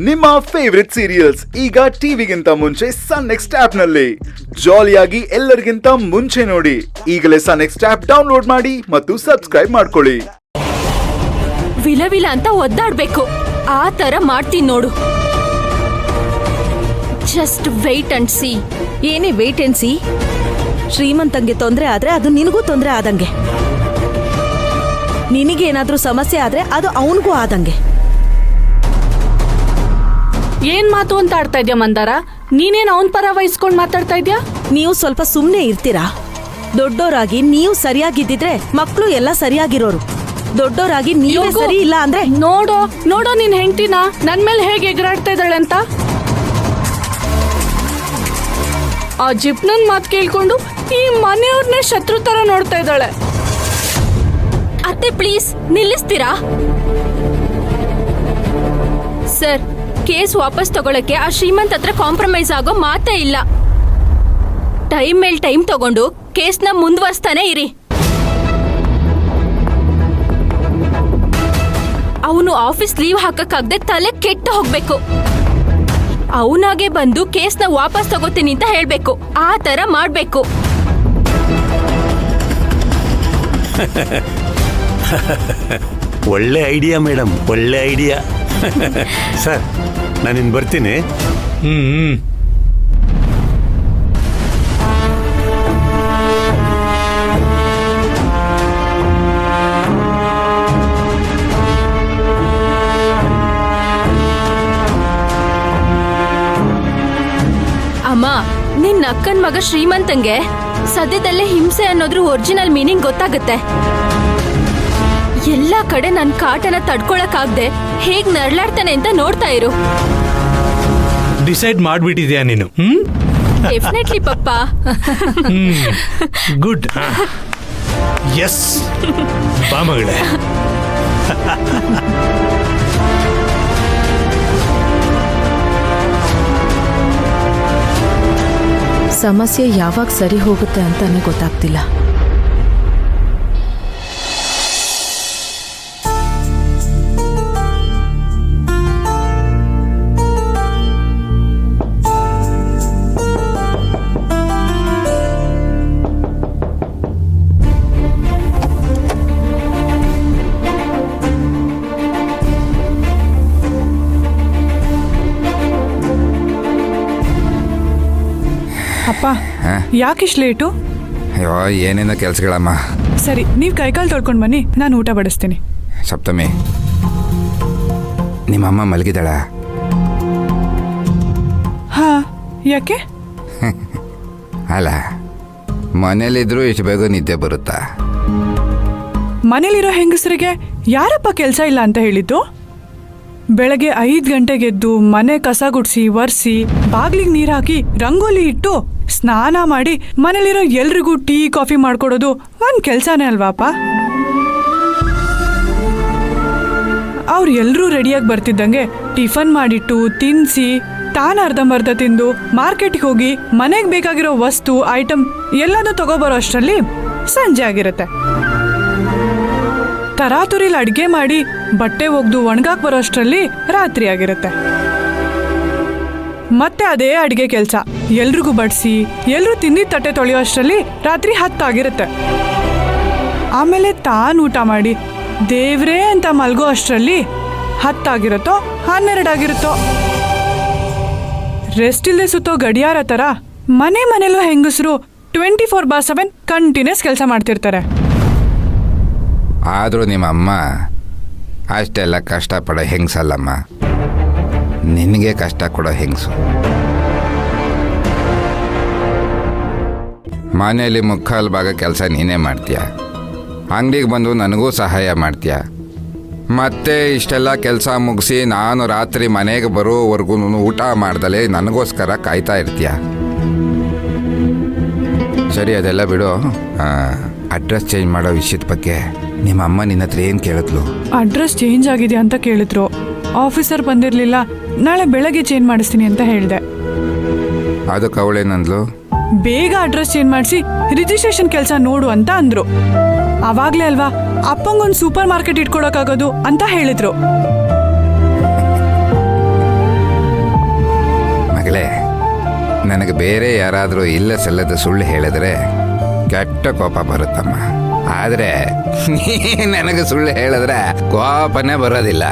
ನಿಮ್ಮ favourite serials ಈಗ ಟಿವಿಗಿಂತ ಮುಂಚೆ ಸನ್ ನೆಕ್ಸ್ಟ್ ಆಪ್ ನಲ್ಲಿ ಜಾಲಿಯಾಗಿ ಎಲ್ಲರಿಗಿಂತ ಮುಂಚೆ ನೋಡಿ. ಈಗಲೇ ಸನ್ ನೆಕ್ಸ್ಟ್ ಆಪ್ ಡೌನ್ಲೋಡ್ ಮಾಡಿ ಮತ್ತು ಸಬ್ಸ್ಕ್ರೈಬ್ ಮಾಡ್ಕೊಳ್ಳಿ. ವಿಲ ಅಂತ ಒದ್ದಾಡ್ಬೇಕು, ಆ ತರ ಮಾಡ್ತೀನಿ ನೋಡು. Just wait and see. ಏನೇ ವೇಟ್ ಅಂಡ್ ಸಿ? ಶ್ರೀಮಂತಂಗೆ ತೊಂದರೆ ಆದ್ರೆ ಅದು ನಿನಗೂ ತೊಂದರೆ ಆದಂಗೆ, ನಿನಗೇನಾದ್ರೂ ಸಮಸ್ಯೆ ಆದ್ರೆ ಅದು ಅವನಿಗೂ ಆದಂಗೆ. ಏನ್ ಮಾತು ಅಂತ ಆಡ್ತಾ ಇದ್ಯಾ ಮಂದಾರ? ನೀನೇನ್ ಅವನ್ ಪರ ವಹಿಸ್ಕೊಂಡ್ ಮಾತಾಡ್ತಾ ಇದ್ಯಾ? ನೀವು ಸ್ವಲ್ಪ ಸುಮ್ನೆ ಇರ್ತೀರಾ? ದೊಡ್ಡೋರಾಗಿ ನೀವು ಸರಿಯಾಗಿದ್ದಿದ್ರೆ ಮಕ್ಕಳು ಎಲ್ಲ ಸರಿಯಾಗಿರೋರು. ದೊಡ್ಡೋರಾಗಿ ನೀವೇ ಸರಿ ಇಲ್ಲ ಅಂದ್ರೆ ನೋಡೋ ನಿನ್ ಹೆಂಡ್ತಿನ ನನ್ ಮೇಲೆ ಹೇಗೆ ಎಗರಾಡ್ತಾ ಇದ್ದಾಳೆ ಅಂತ. ಆ ಜಿಪ್ನನ್ ಮಾತ್ ಕೇಳ್ಕೊಂಡು ಈ ಮನೆಯವ್ರನ್ನೇ ಶತ್ರು ತರ ನೋಡ್ತಾ ಇದ್ದಾಳೆ. ಅತ್ತೆ ಪ್ಲೀಸ್ ನಿಲ್ಲಿಸ್ತೀರಾ? ಸರ್, ಕೇಸ್ ವಾಪಸ್ ತಗೊಳಕ್ಕೆ ಆ ಶ್ರೀಮಂತ್ ಹತ್ರ ಕಾಂಪ್ರಮೈಸ್ ಆಗೋ ಮಾತೇ ಇಲ್ಲ. ಟೈಮ್ ಮೇಲ್ ಟೈಮ್ ತಗೊಂಡು ಕೇಸ್ನ ಮುಂದುವರಿಸ್ತಾನೆ ಇರಿ. ಅವನು ಆಫೀಸ್ ಲೀವ್ ಹಾಕಕ್ಕಾಗದೆ ತಲೆ ಕೆಟ್ಟು ಹೋಗ್ಬೇಕು. ಅವನಾಗೆ ಬಂದು ಕೇಸ್ನ ವಾಪಸ್ ತಗೋತೀನಿ ಅಂತ ಹೇಳ್ಬೇಕು. ಆ ತರ ಮಾಡ್ಬೇಕು. ಒಳ್ಳೆ ಐಡಿಯಾ ಮೇಡಮ್, ಒಳ್ಳೆ ಐಡಿಯಾ. ಸರ್, ನಾನಿನ್ ಬರ್ತೀನಿ. ಅಮ್ಮ, ನಿನ್ ಅಕ್ಕನ್ ಮಗ ಶ್ರೀಮಂತಂಗೆ ಸದ್ಯದಲ್ಲೇ ಹಿಂಸೆ ಅನ್ನೋದ್ರ ಒರಿಜಿನಲ್ ಮೀನಿಂಗ್ ಗೊತ್ತಾಗುತ್ತೆ. ಎಲ್ಲಾ ಕಡೆ ನನ್ ಕಾಟನ ತಡ್ಕೊಳಕ್ಕಾಗ್ದೆ ಹೇಗ್ ನರಳಾಡ್ತಾನೆ ಅಂತ ನೋಡ್ತಾ ಇರು. ಡಿಸೈಡ್ ಮಾಡ್ಬಿಟ್ಟಿದ್ಯಾ ನೀನು? ಡೆಫಿನೆಟ್ಲಿ ಪಪ್ಪ. ಗುಡ್. ಎಸ್, ಬಾ ಮಗಳೇ. ಸಮಸ್ಯೆ ಯಾವಾಗ ಸರಿ ಹೋಗುತ್ತೆ ಅಂತಾನೆ ಗೊತ್ತಾಗ್ತಿಲ್ಲ. ಅಪ್ಪ, ಯಾಕಿಷ್ಟು ಲೇಟು? ಅಯ್ಯೋ, ಏನೇನೋ ಕೆಲಸಗಳಮ್ಮ. ಸರಿ, ನೀವು ಕೈಕಾಲು ತೊಳ್ಕೊಂಡು ಬನ್ನಿ, ನಾನು ಊಟ ಬಡಿಸ್ತೀನಿ. ಸಪ್ತಮಿ, ನಿಮ್ಮಮ್ಮ ಮಲಗಿದಾಳ? ಹಾ, ಯಾಕೆ? ಅಲ್ಲ, ಮನೇಲಿದ್ರು ಇಷ್ಟು ಬೇಗ ನಿದ್ದೆ ಬರುತ್ತಾ? ಮನೇಲಿರೋ ಹೆಂಗಸರಿಗೆ ಯಾರಪ್ಪ ಕೆಲಸ ಇಲ್ಲ ಅಂತ ಹೇಳಿದ್ದು? ಬೆಳಗ್ಗೆ 5 ಗಂಟೆಗೆ ಎದ್ದು ಮನೆ ಕಸ ಗುಡಿಸಿ ಒರೆಸಿ ಬಾಗ್ಲಿಗೆ ನೀರು ಹಾಕಿ ರಂಗೋಲಿ ಇಟ್ಟು ಸ್ನಾನ ಮಾಡಿ ಮನೇಲಿರೋ ಎಲ್ರಿಗೂ ಟೀ ಕಾಫಿ ಮಾಡ್ಕೊಡೋದು ಒಂದು ಕೆಲಸನೇ ಅಲ್ವಾಪ? ಅವ್ರು ಎಲ್ಲರೂ ರೆಡಿಯಾಗಿ ಬರ್ತಿದ್ದಂಗೆ ಟಿಫನ್ ಮಾಡಿಟ್ಟು ತಿನ್ನಿಸಿ ತಾನು ಅರ್ಧಂಬರ್ಧ ತಿಂದು ಮಾರ್ಕೆಟ್ಗೆ ಹೋಗಿ ಮನೆಗೆ ಬೇಕಾಗಿರೋ ವಸ್ತು ಐಟಮ್ ಎಲ್ಲನೂ ತಗೋಬರೋ ಅಷ್ಟರಲ್ಲಿ ಸಂಜೆ ಆಗಿರುತ್ತೆ. ತರಾತುರಿಲಿ ಅಡುಗೆ ಮಾಡಿ ಬಟ್ಟೆ ಒಗ್ದು ಒಣಗಾಕ್ ಬರೋ ಅಷ್ಟರಲ್ಲಿ ರಾತ್ರಿ ಆಗಿರುತ್ತೆ. ಮತ್ತೆ ಅದೇ ಅಡುಗೆ ಕೆಲಸ ಎಲ್ರಿಗೂ ಬಡಿಸಿ ಎಲ್ಲರೂ ತಿಂದಿದ್ದ ತಟ್ಟೆ ತೊಳೆಯೋ ಅಷ್ಟರಲ್ಲಿ ರಾತ್ರಿ 10 ಆಗಿರುತ್ತೆ. ಆಮೇಲೆ ತಾನು ಊಟ ಮಾಡಿ ದೇವ್ರೇ ಅಂತ ಮಲ್ಗೋ ಅಷ್ಟರಲ್ಲಿ 10 ಆಗಿರುತ್ತೋ 12 ಆಗಿರುತ್ತೋ. ರೆಸ್ಟ್ ಇಲ್ಲದೆ ಸುತ್ತೋ ಗಡಿಯಾರ ಥರ ಮನೇಲೂ ಹೆಂಗಸರು 24/7 ಕಂಟಿನ್ಯೂಸ್ ಕೆಲಸ ಮಾಡ್ತಿರ್ತಾರೆ. ಆದರೂ ನಿಮ್ಮಮ್ಮ ಅಷ್ಟೆಲ್ಲ ಕಷ್ಟಪಡೋ ಹೆಂಗಸಲ್ಲಮ್ಮ, ನಿನಗೆ ಕಷ್ಟ ಕೊಡೋ ಹೆಂಗಸು. ಮನೆಯಲ್ಲಿ 3/4 ಭಾಗ ಕೆಲಸ ನೀನೇ ಮಾಡ್ತೀಯ, ಅಂಗಡಿಗೆ ಬಂದು ನನಗೂ ಸಹಾಯ ಮಾಡ್ತೀಯ. ಮತ್ತೆ ಇಷ್ಟೆಲ್ಲ ಕೆಲಸ ಮುಗಿಸಿ ನಾನು ರಾತ್ರಿ ಮನೆಗೆ ಬರೋವರೆಗೂ ಊಟ ಮಾಡ್ದಲೇ ನನಗೋಸ್ಕರ ಕಾಯ್ತಾ ಇರ್ತೀಯ. ಸರಿ, ಅದೆಲ್ಲ ಬಿಡು. ಅಡ್ರೆಸ್ ಚೇಂಜ್ ಮಾಡೋ ವಿಷಯದ ಬಗ್ಗೆ ನಿಮ್ಮ ಅಮ್ಮ ನಿನ್ನ ಹತ್ರ ಏನು ಕೇಳಿದ್ಲು? ಅಡ್ರೆಸ್ ಚೇಂಜ್ ಆಗಿದೆ ಅಂತ ಕೇಳಿದ್ರು. ಆಫೀಸರ್ ಬಂದಿರಲಿಲ್ಲ, ನಾಳೆ ಬೆಳಗ್ಗೆ ಚೇಂಜ್ ಮಾಡಿಸ್ತೀನಿ ಅಂತ ಹೇಳಿದೆ. ಅದಕ್ಕೆ ಅವಳೇನಂದ್ಲು? ಬೇಗ ಅಡ್ರೆಸ್ ಚೇಂಜ್ ಮಾಡಿಸಿ ರಿಜಿಸ್ಟ್ರೇಷನ್ ಕೆಲಸ ನೋಡು ಅಂತ ಅಂದ್ರು. ಅವಾಗ್ಲೇ ಅಲ್ವಾ ಅಪ್ಪಂಗೊಂದು ಸೂಪರ್ ಮಾರ್ಕೆಟ್ ಇಟ್ಕೊಡಕ್ಕಾಗೋದು ಅಂತ ಹೇಳಿದ್ರು. ಬೇರೆ ಯಾರಾದರೂ ಇಲ್ಲ ಸಲ್ಲದ ಸುಳ್ಳು ಹೇಳಿದ್ರೆ ಕೆಟ್ಟ ಕೋಪ ಬರುತ್ತಮ್ಮ. ಆದರೆ ನನಗೆ ಸುಳ್ಳು ಹೇಳಿದ್ರೆ ಕೋಪನೇ ಬರೋದಿಲ್ಲ.